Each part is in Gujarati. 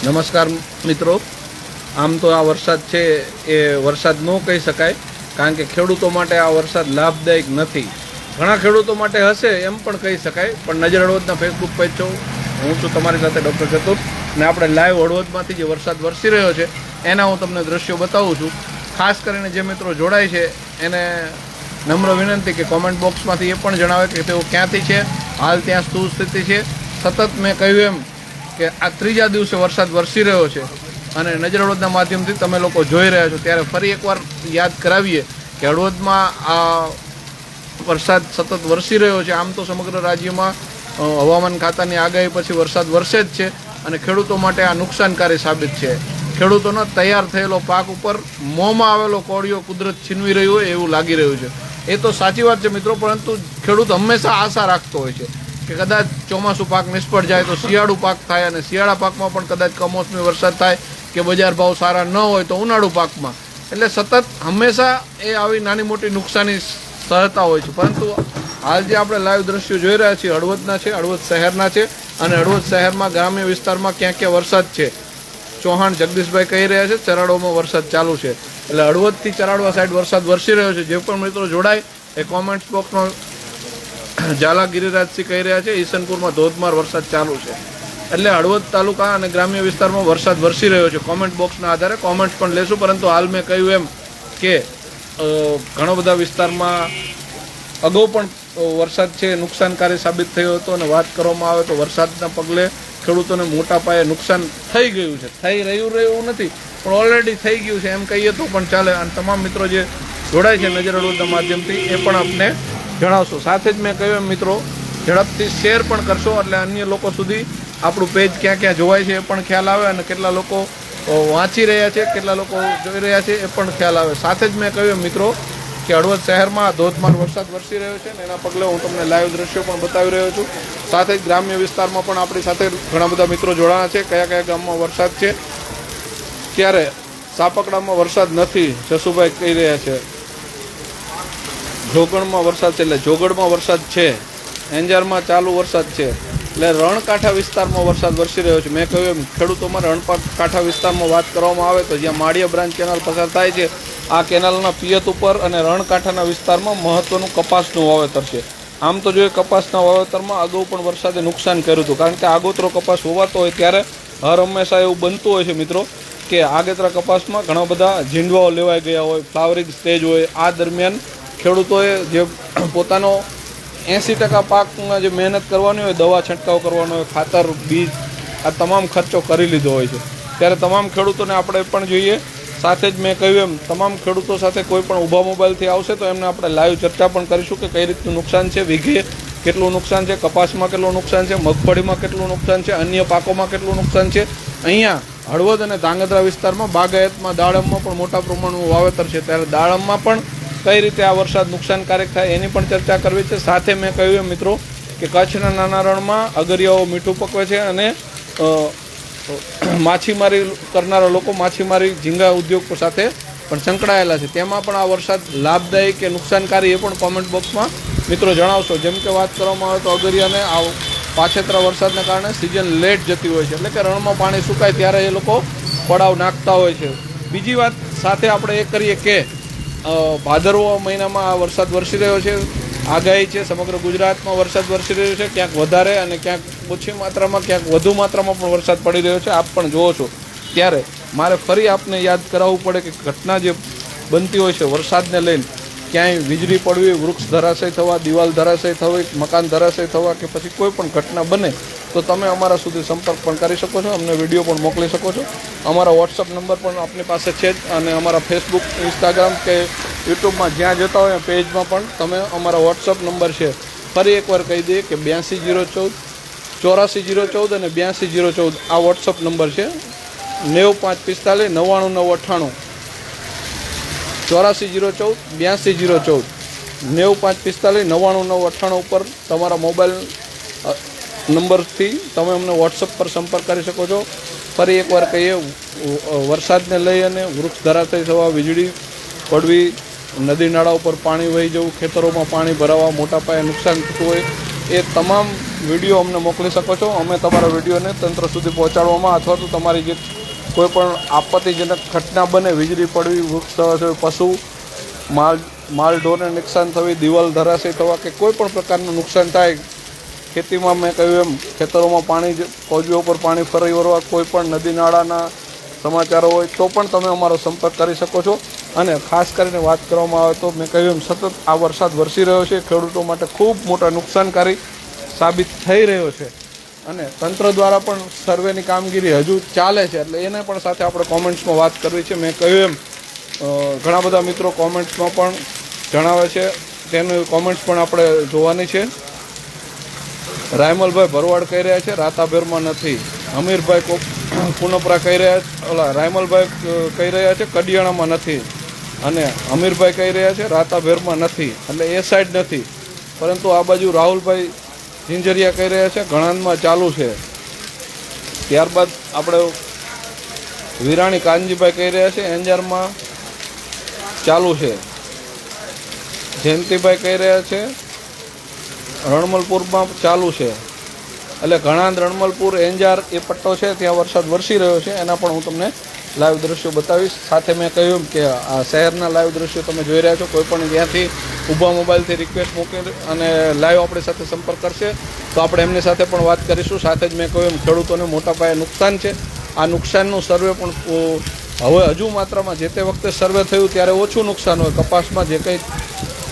નમસ્કાર મિત્રો। આમ તો આ વરસાદ છે એ વરસાદ ન કહી શકાય, કારણ કે ખેડૂતો માટે આ વરસાદ લાભદાયક નથી। ઘણા ખેડૂતો માટે હશે એમ પણ કહી શકાય, પણ નજર હળવદના ફેસબુક પેજ છો, હું છું તમારી સાથે ડૉક્ટર ચતુર, અને આપણે લાઈવ હળવદમાંથી જે વરસાદ વરસી રહ્યો છે એના હું તમને દ્રશ્યો બતાવું છું। ખાસ કરીને જે મિત્રો જોડાય છે એને નમ્ર વિનંતી કે કોમેન્ટ બોક્સમાંથી એ પણ જણાવે કે તેઓ ક્યાંથી છે, હાલ ત્યાં શું સ્થિતિ છે। સતત મેં કહ્યું એમ કે આ ત્રીજા દિવસે વરસાદ વરસી રહ્યો છે અને નજર હળવદના માધ્યમથી તમે લોકો જોઈ રહ્યા છો, ત્યારે ફરી એકવાર યાદ કરાવીએ કે હળવદમાં આ વરસાદ સતત વરસી રહ્યો છે। આમ તો સમગ્ર રાજ્યમાં હવામાન ખાતાની આગાહી પછી વરસાદ વરસે જ છે અને ખેડૂતો માટે આ નુકસાનકારી સાબિત છે। ખેડૂતોનો તૈયાર થયેલો પાક ઉપર મોંમાં આવેલો કોળિયો કુદરત છીનવી રહ્યું હોય એવું લાગી રહ્યું છે। એ તો સાચી વાત છે મિત્રો, પરંતુ ખેડૂત હંમેશા આશા રાખતો હોય છે કે કદાચ ચોમાસું પાક નિષ્ફળ જાય તો શિયાળુ પાક થાય, અને શિયાળા પાકમાં પણ કદાચ કમોસમી વરસાદ થાય કે બજાર ભાવ સારા ન હોય તો ઉનાળુ પાકમાં, એટલે સતત હંમેશા એ આવી નાની મોટી નુકસાની સહતા હોય છે। પરંતુ હાલ જે આપણે લાઈવ દ્રશ્યો જોઈ રહ્યા છીએ હળવદના છે, હળવદ શહેરના છે, અને હળવદ શહેરમાં ગ્રામ્ય વિસ્તારમાં ક્યાં ક્યાં વરસાદ છે। ચૌહાણ જગદીશભાઈ કહી રહ્યા છે ચરાડોમાં વરસાદ ચાલુ છે, એટલે હળવદથી ચરાડવા સાઈડ વરસાદ વરસી રહ્યો છે। જે પણ મિત્રો જોડાય એ કોમેન્ટ બોક્સમાં ઝાલા ગિરિરાજસિંહ કહી રહ્યા છે ઈસનપુરમાં ધોધમાર વરસાદ ચાલુ છે, એટલે હળવદ તાલુકા અને ગ્રામ્ય વિસ્તારમાં વરસાદ વરસી રહ્યો છે। કોમેન્ટ બોક્સના આધારે કોમેન્ટ્સ પણ લેશું, પરંતુ હાલ મેં કહ્યું એમ કે ઘણા બધા વિસ્તારમાં અગાઉ પણ વરસાદ છે નુકસાનકારી સાબિત થયો હતો, અને વાત કરવામાં આવે તો વરસાદના પગલે ખેડૂતોને મોટા પાયે નુકસાન થઈ ગયું છે। થઈ રહ્યું નથી, પણ ઓલરેડી થઈ ગયું છે એમ કહીએ તો પણ ચાલે। અને તમામ મિત્રો જે જોડાય છે નજર હળવદના માધ્યમથી એ પણ આપને જણાવશો। સાથે જ મેં કહ્યું એમ મિત્રો ઝડપથી શેર પણ કરશો, એટલે અન્ય લોકો સુધી આપણું પેજ ક્યાં ક્યાં જોવાય છે એ પણ ખ્યાલ આવે, અને કેટલા લોકો વાંચી રહ્યા છે, કેટલા લોકો જોઈ રહ્યા છે એ પણ ખ્યાલ આવે। સાથે જ મેં કહ્યું એમ મિત્રો કે હળવદ શહેરમાં ધોધમાર વરસાદ વરસી રહ્યો છે, અને એના પગલે હું તમને લાઈવ દ્રશ્યો પણ બતાવી રહ્યો છું। સાથે જ ગ્રામ્ય વિસ્તારમાં પણ આપણી સાથે ઘણા બધા મિત્રો જોડાણા છે, કયા કયા ગામમાં વરસાદ છે। ત્યારે સાપકડામાં વરસાદ નથી જસુભાઈ કહી રહ્યા છે, જોગણમાં વરસાદ છે એટલે જોગડમાં વરસાદ છે, એંજારમાં ચાલુ વરસાદ છે, એટલે રણકાંઠા વિસ્તારમાં વરસાદ વરસી રહ્યો છે। મેં કહ્યું એમ ખેડૂતોમાં રણકાંઠા વિસ્તારમાં વાત કરવામાં આવે તો જ્યાં માળિયા બ્રાન્ચ કેનાલ પસાર થાય છે, આ કેનાલના પિયત ઉપર અને રણકાંઠાના વિસ્તારમાં મહત્વનું કપાસનું વાવેતર છે। આમ તો જોઈએ કપાસના વાવેતરમાં અગાઉ પણ વરસાદે નુકસાન કર્યું હતું, કારણ કે આગોતરો કપાસ હોવાતો હોય ત્યારે હર હંમેશા એવું બનતું હોય છે મિત્રો કે આગેતરા કપાસમાં ઘણા બધા ઝીંડવાઓ લેવાઈ ગયા હોય, ફ્લાવરિંગ સ્ટેજ હોય, આ દરમિયાન ખેડૂતોએ જે પોતાનો 80% પાકમાં જે મહેનત કરવાની હોય, દવા છંટકાવ કરવાનો હોય, ખાતર, બીજ, આ તમામ ખર્ચો કરી લીધો હોય છે। ત્યારે તમામ ખેડૂતોને આપણે પણ જોઈએ। સાથે જ મેં કહ્યું એમ તમામ ખેડૂતો સાથે કોઈ પણ ઊભા મોબાઈલથી આવશે તો એમને આપણે લાઈવ ચર્ચા પણ કરીશું કે કઈ રીતનું નુકસાન છે, વીઘે કેટલું નુકસાન છે, કપાસમાં કેટલું નુકસાન છે, મગફળીમાં કેટલું નુકસાન છે, અન્ય પાકોમાં કેટલું નુકસાન છે। અહીંયા હળવદ અને ધાંગધ્રા વિસ્તારમાં બાગાયતમાં દાડમમાં પણ મોટા પ્રમાણનું વાવેતર છે, ત્યારે દાડમમાં પણ કઈ રીતે આ વરસાદ નુકસાનકારક થાય એની પણ ચર્ચા કરવી છે। સાથે મેં કહ્યું એમ મિત્રો કે કચ્છના નાના રણમાં અગરિયાઓ મીઠું પકવે છે, અને માછીમારી કરનારા લોકો માછીમારી ઝીંગા ઉદ્યોગ સાથે પણ સંકળાયેલા છે, તેમાં પણ આ વરસાદ લાભદાયી કે નુકસાનકારી એ પણ કોમેન્ટ બોક્સમાં મિત્રો જણાવશો। જેમ કે વાત કરવામાં આવે તો અગરિયાને આ પાછેતરા વરસાદના કારણે સિઝન લેટ જતી હોય છે, એટલે કે રણમાં પાણી સુકાય ત્યારે એ લોકો પડાવ નાખતા હોય છે। બીજી વાત સાથે આપણે એ કરીએ કે ભાદરવા મહિનામાં આ વરસાદ વરસી રહ્યો છે, આગાહી છે સમગ્ર ગુજરાતમાં વરસાદ વરસી રહ્યો છે, ક્યાંક વધારે અને ક્યાંક ઓછી માત્રામાં, ક્યાંક વધુ માત્રામાં પણ વરસાદ પડી રહ્યો છે, આપ પણ જુઓ છો। ત્યારે મારે ફરી આપને યાદ કરાવવું પડે કે ઘટના જે બનતી હોય છે વરસાદને લઈને, ક્યાંય વીજળી પડવી, વૃક્ષ ધરાશય થવા, દિવાલ ધરાશય થવી, મકાન ધરાશય થવા કે પછી કોઈ પણ ઘટના બને તો તમે અમારા સુધી સંપર્ક પણ કરી શકો છો, અમને વિડીયો પણ મોકલી શકો છો। અમારા વોટ્સઅપ નંબર પણ આપની પાસે છે જ, અને અમારા ફેસબુક, ઇન્સ્ટાગ્રામ કે યુટ્યુબમાં જ્યાં જતા હોય પેજમાં પણ તમે અમારા વોટ્સઅપ નંબર છે, ફરી એકવાર કહી દઈએ કે 82 014 84 014 અને 82 014 આ વોટ્સઅપ નંબર છે। 9545 9998 84 014 82 014 9545 9998 ઉપર તમારા મોબાઈલ નંબરથી તમે અમને વોટ્સઅપ પર સંપર્ક કરી શકો છો। ફરી એકવાર કહીએ, વરસાદને લઈ અને વૃક્ષ ધરાશય થવા, વીજળી પડવી, નદી નાળા ઉપર પાણી વહી જવું, ખેતરોમાં પાણી ભરાવા, મોટા પાયે નુકસાન થતું હોય, એ તમામ વિડીયો અમને મોકલી શકો છો. અમે તમારા વિડીયોને તંત્ર સુધી પહોંચાડવામાં અથવા તો તમારી જે કોઈ પણ આપત્તિજનક ઘટના બને, વીજળી પડવી, વૃક્ષ, પશુ, માલ ઢોરને નુકસાન થવી, દિવાલ ધરાશય થવા કે કોઈ પણ પ્રકારનું નુકસાન થાય, ખેતીમાં મેં કહ્યું એમ ખેતરોમાં પાણી, કોઝવે ઉપર પાણી ફરી વળવા, કોઈ પણ નદી નાળાના સમાચારો હોય તો પણ તમે અમારો સંપર્ક કરી શકો છો. અને ખાસ કરીને વાત કરવામાં આવે તો મેં કહ્યું એમ સતત આ વરસાદ વરસી રહ્યો છે, ખેડૂતો માટે ખૂબ મોટા નુકસાનકારી સાબિત થઈ રહ્યો છે. અને તંત્ર દ્વારા પણ સર્વેની કામગીરી હજુ ચાલે છે, એટલે એને પણ સાથે આપણે કોમેન્ટ્સમાં વાત કરવી છે. મેં કહ્યું એમ ઘણા બધા મિત્રો કોમેન્ટ્સમાં પણ જણાવે છે, તેનું કોમેન્ટ્સ પણ આપણે જોવાની છે. રાયમલભાઈ ભરવાડ કહી રહ્યા છે રાતાભેરમાં નથી. અમીરભાઈ પુનપરા કહી રહ્યા, રાયમલભાઈ કહી રહ્યા છે કડિયાણામાં નથી, અને અમીરભાઈ કહી રહ્યા છે રાતાભેરમાં નથી, એટલે એ સાઈડ નથી. પરંતુ આ બાજુ રાહુલભાઈ ઝિંઝરિયા કહી રહ્યા છે ઘણાંદમાં ચાલુ છે. ત્યારબાદ આપણે વિરાણી કાનજીભાઈ કહી રહ્યા છે એંજારમાં ચાલુ છે. જયંતિભાઈ કહી રહ્યા છે રણમલપુરમાં ચાલુ છે. એટલે ઘણાંદ, રણમલપુર, એંજાર એ પટ્ટો છે ત્યાં વરસાદ વરસી રહ્યો છે. એના પણ હું તમને લાઈવ દ્રશ્યો બતાવીશ. સાથે મેં કહ્યું કે આ શહેરના લાઈવ દ્રશ્યો તમે જોઈ રહ્યા છો. કોઈ પણ ત્યાંથી ઊભા મોબાઈલથી રિક્વેસ્ટ મૂકી અને લાઈવ આપણી સાથે સંપર્ક કરશે તો આપણે એમની સાથે પણ વાત કરીશું. સાથે જ મેં કહ્યું એમ ખેડૂતોને મોટા પાયે નુકસાન છે. આ નુકસાનનું સર્વે પણ હવે હજુ માત્રામાં, જે તે વખતે સર્વે થયું ત્યારે ઓછું નુકસાન હોય. કપાસમાં જે કંઈ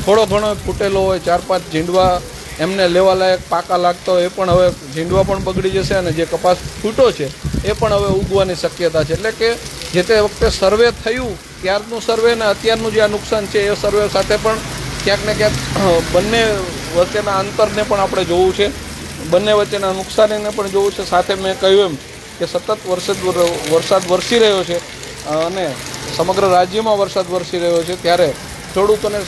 થોડો ઘણો ફૂટેલો હોય, 4-5 ઝીંડવા એમને લેવા લાયક પાકા લાગતો હોય, એ પણ હવે ઝીંડવા પણ બગડી જશે, અને જે કપાસ ફૂટો છે એ પણ હવે ઉગવાની શક્યતા છે. એટલે કે જે તે વખતે સર્વે થયું ત્યારનું સર્વે ને અત્યારનું જે આ નુકસાન છે એ સર્વે સાથે પણ ક્યાંક ને ક્યાંક બંને વચ્ચેના અંતરને પણ આપણે જોવું છે, બંને વચ્ચેના નુકસાનીને પણ જોવું છે. સાથે મેં કહ્યું એમ કે સતત વરસાદ વરસી રહ્યો છે અને સમગ્ર રાજ્યમાં વરસાદ વરસી રહ્યો છે, ત્યારે ખેડૂતોને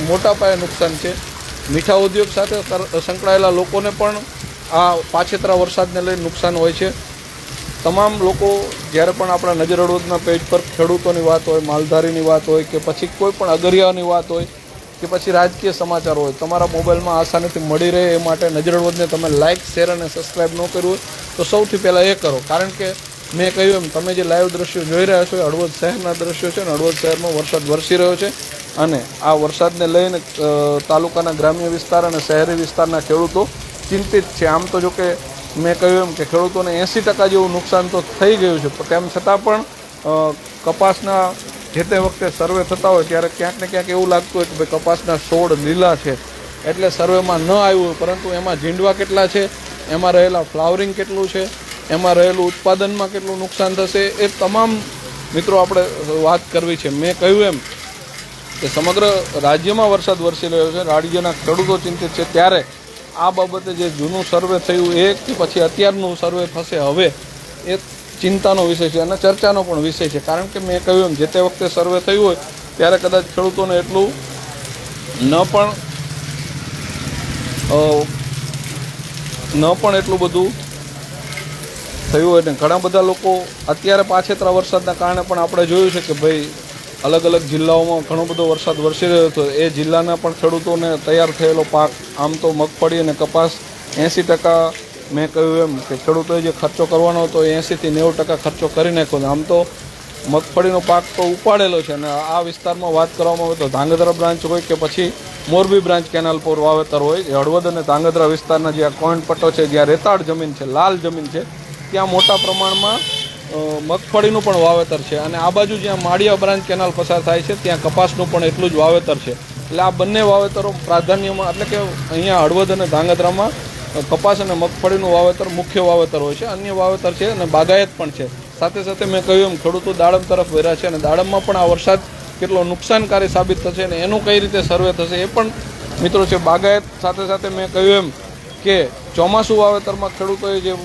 મોટા પાયે નુકસાન છે. મીઠા ઉદ્યોગ સાથે સંકળાયેલા લોકોને પણ આ પાછેતરા વરસાદને લઈને નુકસાન હોય છે. તમામ લોકો જ્યારે પણ આપણા નજર હળવદના પેજ પર ખેડૂતોની વાત હોય, માલધારીની વાત હોય કે પછી કોઈ પણ અગરિયાની વાત હોય કે પછી રાજકીય સમાચાર હોય, તમારા મોબાઈલમાં આસાનીથી મળી રહે એ માટે નજર હળવદને તમે લાઇક, શેર અને સબસ્ક્રાઈબ ન કર્યું હોય તો સૌથી પહેલાં એ કરો. કારણ કે મેં કહ્યું એમ તમે જે લાઈવ દ્રશ્યો જોઈ રહ્યા છો એ હળવદ શહેરના દ્રશ્યો છે, અને હળવદ શહેરમાં વરસાદ વરસી રહ્યો છે. અને આ વરસાદને લઈને તાલુકાના ગ્રામ્ય વિસ્તાર અને શહેરી વિસ્તારના ખેડૂતો ચિંતિત છે. આમ તો જો કે મેં કહ્યું એમ કે ખેડૂતોને 80% જેવું નુકસાન તો થઈ ગયું છે, તેમ છતાં પણ કપાસના જે તે વખતે સર્વે થતા હોય ત્યારે ક્યાંક ને ક્યાંક એવું લાગતું હોય કે ભાઈ કપાસના છોડ લીલા છે એટલે સર્વેમાં ન આવ્યું હોય, પરંતુ એમાં ઝીંડવા કેટલા છે, એમાં રહેલા ફ્લાવરિંગ કેટલું છે, એમાં રહેલું ઉત્પાદનમાં કેટલું નુકસાન થશે, એ તમામ મિત્રો આપણે વાત કરવી છે. મેં કહ્યું એમ કે સમગ્ર રાજ્યમાં વરસાદ વરસી રહ્યો છે, રાજ્યના ખેડૂતો ચિંતિત છે, ત્યારે આ બાબતે જે જૂનું સર્વે થયું એ કે પછી અત્યારનું સર્વે થશે હવે, એ ચિંતાનો વિષય છે અને ચર્ચાનો પણ વિષય છે. કારણ કે મેં કહ્યું એમ જે તે વખતે સર્વે થયું હોય ત્યારે કદાચ ખેડૂતોને એટલું ન પણ એટલું બધું થયું હોય ને ઘણા બધા લોકો અત્યારે પાછેતરા વરસાદના કારણે પણ આપણે જોયું છે કે ભાઈ અલગ અલગ જિલ્લાઓમાં ઘણો બધો વરસાદ વરસી રહ્યો હતો. એ જિલ્લાના પણ ખેડૂતોને તૈયાર થયેલો પાક, આમ તો મગફળી અને કપાસ 80%, મેં કહ્યું એમ કે ખેડૂતોએ જે ખર્ચો કરવાનો હતો એ 80 થી 90% ખર્ચો કરી નાખ્યો. આમ તો મગફળીનો પાક તો ઉપાડેલો છે, અને આ વિસ્તારમાં વાત કરવામાં આવે તો ધાંગધ્રા બ્રાન્ચ હોય કે પછી મોરબી બ્રાન્ચ કેનાલ પર વાવેતર હોય. હળવદ અને ધાંગધ્રા વિસ્તારના જે કોઈન પટ્ટો છે, જ્યાં રેતાળ જમીન છે, લાલ જમીન છે, ત્યાં મોટા પ્રમાણમાં મગફળીનું પણ વાવેતર છે. અને આ બાજુ જ્યાં માળિયા બ્રાન્ચ કેનાલ પસાર થાય છે ત્યાં કપાસનું પણ એટલું જ વાવેતર છે. એટલે આ બંને વાવેતરો પ્રાધાન્યમાં, એટલે કે અહીંયા હળવદ અને ધાંગધ્રામાં કપાસ અને મગફળીનું વાવેતર મુખ્ય વાવેતર હોય છે. અન્ય વાવેતર છે અને બાગાયત પણ છે. સાથે સાથે મેં કહ્યું એમ ખેડૂતો દાડમ તરફ વળ્યા છે, અને દાડમમાં પણ આ વરસાદ કેટલો નુકસાનકારી સાબિત થશે અને એનું કઈ રીતે સર્વે થશે એ પણ મિત્રો છે. બાગાયત સાથે સાથે મેં કહ્યું એમ કે ચોમાસું વાવેતરમાં ખેડૂતોએ જે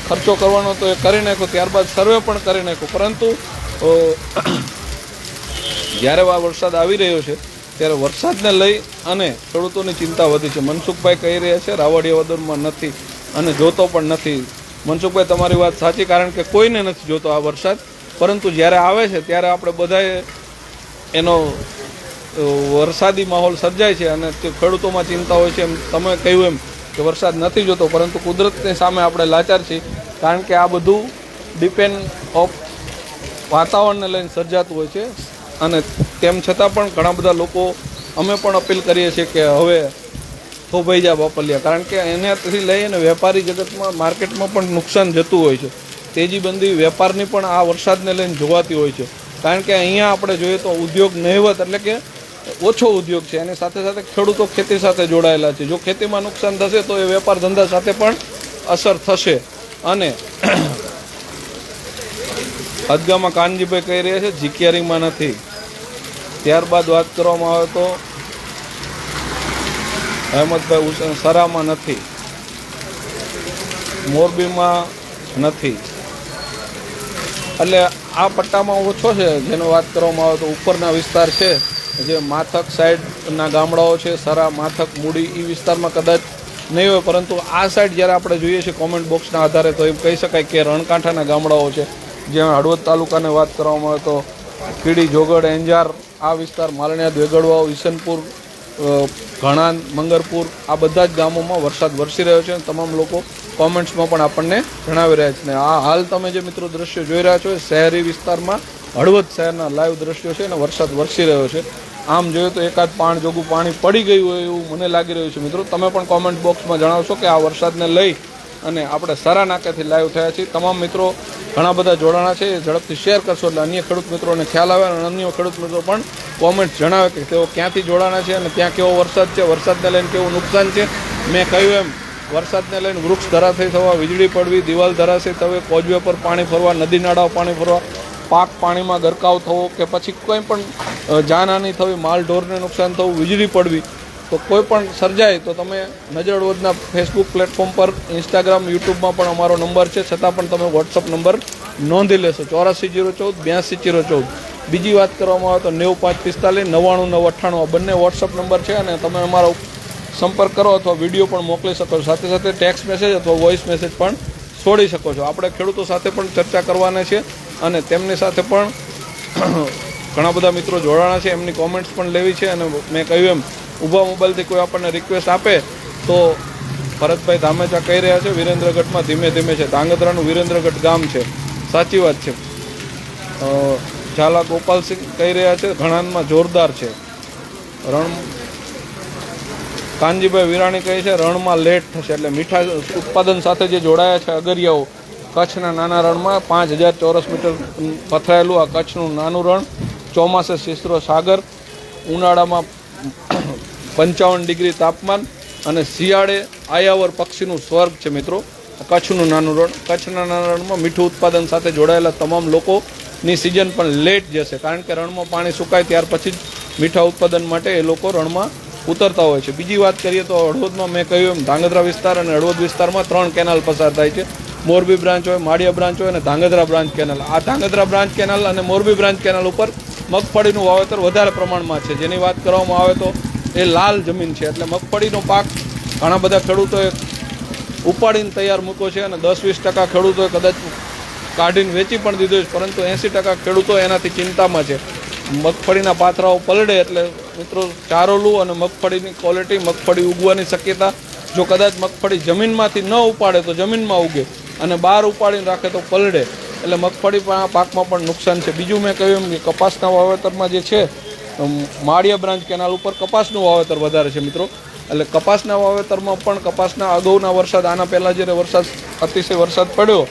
ખર્ચો કરવાનો હતો એ કરી નાખ્યો, ત્યારબાદ સર્વે પણ કરી નાખ્યો. પરંતુ જ્યારે આ વરસાદ આવી રહ્યો છે ત્યારે વરસાદને લઈ અને ખેડૂતોની ચિંતા વધી છે. મનસુખભાઈ કહી રહ્યા છે રાવડિયા વદરમાં નથી અને જોતો પણ નથી. મનસુખભાઈ, તમારી વાત સાચી, કારણ કે કોઈને નથી જોતો આ વરસાદ, પરંતુ જ્યારે આવે છે ત્યારે આપણે બધાએ એનો વરસાદી માહોલ સર્જાય છે અને ખેડૂતોમાં ચિંતા હોય છે. એમ તમે કહ્યું એમ કે વરસાદ નથી જોતો, પરંતુ કુદરતની સામે આપણે લાચાર છીએ, કારણ કે આ બધું ડિપેન્ડ ઓફ વાતાવરણને લઈને સર્જાતું હોય છે. અને તેમ છતાં પણ ઘણા બધા લોકો અમે પણ અપીલ કરીએ છીએ કે હવે થોભાઈ જા બાપલિયા, કારણ કે એનાથી લઈને વેપારી જગતમાં માર્કેટમાં પણ નુકસાન જતું હોય છે. તેજીબંધી વેપારની પણ આ વરસાદને લઈને જોવાતી હોય છે, કારણ કે અહીંયા આપણે જોઈએ તો ઉદ્યોગ નહિવત એટલે કે ઓછો ઉદ્યોગ છે. એની સાથે સાથે ખેડૂતો ખેતી સાથે જોડાયેલા છે. જો ખેતીમાં નુકસાન થશે તો એ વેપાર ધંધા સાથે પણ અસર થશે. અને હદગામમાં કાનજીભાઈ કહી રહ્યા છે જીકિયારીમાં નથી. ત્યારબાદ વાત કરવામાં આવે તો અહેમદભાઈ હુસેન સરામાં નથી, મોરબીમાં નથી. એટલે આ પટ્ટામાં ઓછો છે. જેનો વાત કરવામાં આવે તો ઉપરના વિસ્તાર છે, જે માથક સાઈડના ગામડાઓ છે, સરા, માથક, મૂડી, એ વિસ્તારમાં કદાચ નહીં હોય, પરંતુ આ સાઈડ જ્યારે આપણે જોઈએ છીએ કોમેન્ટ બોક્સના આધારે તો એમ કહી શકાય કે રણકાંઠાના ગામડાઓ છે. જ્યાં હળવદ તાલુકાને વાત કરવામાં આવે તો કીડી, જોગડ, એંજાર, આ વિસ્તાર, માલણિયા, વેગડવાવ, ઈસનપુર, ઘણાન, મંગરપુર, આ બધા જ ગામોમાં વરસાદ વરસી રહ્યો છે. તમામ લોકો કોમેન્ટ્સમાં પણ આપણને જણાવી રહ્યા છે. ને આ હાલ તમે જે મિત્રો દ્રશ્યો જોઈ રહ્યા છો એ શહેરી વિસ્તારમાં હળવદ શહેરના લાઈવ દ્રશ્યો છે અને વરસાદ વરસી રહ્યો છે. આમ જોઈએ તો એકાદ પાણ જોગું પાણી પડી ગયું હોય એવું મને લાગી રહ્યું છે. મિત્રો તમે પણ કોમેન્ટ બોક્સમાં જણાવશો કે આ વરસાદને લઈ અને આપણે સરા નાકાથી લાઈવ થયા છીએ. તમામ મિત્રો ઘણા બધા જોડાણા છે, એ ઝડપથી શેર કરશો એટલે અન્ય ખેડૂત મિત્રોને ખ્યાલ આવે અને અન્ય ખેડૂત મિત્રો પણ કોમેન્ટ જણાવે કે તેઓ ક્યાંથી જોડાણા છે અને ત્યાં કેવો વરસાદ છે, વરસાદને લઈને કેવું નુકસાન છે. મેં કહ્યું એમ વરસાદને લઈને વૃક્ષ ધરાશયી થવા, વીજળી પડવી, દિવાલ ધરાશયી થવી, કોઝવે પર પાણી ફરવા, નદી નાળાઓ પાણી ફરવા, પાક પાણીમાં ગરકાવ થવો કે પછી કોઈ પણ જાનહાની થવી, માલ ઢોરને નુકસાન થવું, વીજળી પડવી, તો કોઈ પણ સર્જાય તો તમે નજર હળવદના ફેસબુક પ્લેટફોર્મ પર, ઇન્સ્ટાગ્રામ, યુટ્યુબમાં પણ અમારો નંબર છે, છતાં પણ તમે વોટ્સઅપ નંબર નોંધી લેશો 8401428014. બીજી વાત કરવામાં આવે તો 9545 99998 આ બંને વોટ્સઅપ નંબર છે અને તમે અમારો સંપર્ક કરો અથવા વિડીયો પણ મોકલી શકો છો. સાથે સાથે ટેક્સ્ટ મેસેજ અથવા વોઇસ મેસેજ પણ છોડી શકો છો. આપણે ખેડૂતો સાથે પણ ચર્ચા કરવાના છે અને તેમની સાથે પણ ઘણા બધા મિત્રો જોડાણા છે, એમની કોમેન્ટ્સ પણ લેવી છે. અને મેં કહ્યું એમ ઊભા મોબાઈલથી કોઈ આપણને રિક્વેસ્ટ આપે તો ભરતભાઈ ધામેચા કહી રહ્યા છે વિરેન્દ્રગઢમાં ધીમે ધીમે છે. ધાંગધ્રાનું વિરેન્દ્રગઢ ગામ છે, સાચી વાત છે. ઝાલા ગોપાલસિંહ કહી રહ્યા છે ઘણાનમાં જોરદાર છે. કાનજીભાઈ વિરાણી કહે છે રણમાં લેટ થશે. એટલે મીઠા ઉત્પાદન સાથે જે જોડાયા છે અગરિયાઓ, કચ્છના નાના રણમાં 5000 ચોરસ મીટર પથરાયેલું આ કચ્છનું નાનું રણ, ચોમાસે શિસ્ત્રો સાગર, ઉનાળામાં 55 ડિગ્રી તાપમાન અને શિયાળે આયાવર પક્ષીનું સ્વર્ગ છે. મિત્રો કચ્છનું નાનું રણ, કચ્છના નાના રણમાં મીઠું ઉત્પાદન સાથે જોડાયેલા તમામ લોકોની સિઝન પણ લેટ જશે, કારણ કે રણમાં પાણી સુકાય ત્યાર પછી જ મીઠા ઉત્પાદન માટે એ લોકો રણમાં ઉતરતા હોય છે. બીજી વાત કરીએ તો હળવદમાં મેં કહ્યું એમ ધાંગધ્રા વિસ્તાર અને હળવદ વિસ્તારમાં 3 કેનાલ પસાર થાય છે. મોરબી બ્રાન્ચ હોય, માળિયા બ્રાન્ચ હોય અને ધાંગધ્રા બ્રાન્ચ કેનાલ. આ ધાંગધ્રા બ્રાન્ચ કેનાલ અને મોરબી બ્રાન્ચ કેનાલ ઉપર મગફળીનું વાવેતર વધારે પ્રમાણમાં છે. જેની વાત કરવામાં આવે તો એ લાલ જમીન છે, એટલે મગફળીનો પાક ઘણા બધા ખેડૂતોએ ઉપાડીને તૈયાર મૂક્યો છે અને 10-20% ખેડૂતોએ કદાચ કાઢીને વેચી પણ દીધો છે, પરંતુ 80% ખેડૂતો એનાથી ચિંતામાં છે. મગફળીના પાથરાઓ પલળે એટલે મિત્રો ચારોલું અને મગફળીની ક્વોલિટી, મગફળી ઉગવાની શક્યતા, જો કદાચ મગફળી જમીનમાંથી ન ઉપાડે તો જમીનમાં ઉગે અને બહાર ઉપાડીને રાખે તો પલળે, એટલે મગફળી પાકમાં પણ નુકસાન છે. બીજું મેં કહ્યું એમ કે કપાસના વાવેતરમાં જે છે માળિયા બ્રાન્ચ કેનાલ ઉપર કપાસનું વાવેતર વધારે છે મિત્રો. એટલે કપાસના વાવેતરમાં પણ કપાસના અગાઉના વરસાદ, આના પહેલાં જ્યારે અતિશય વરસાદ પડ્યો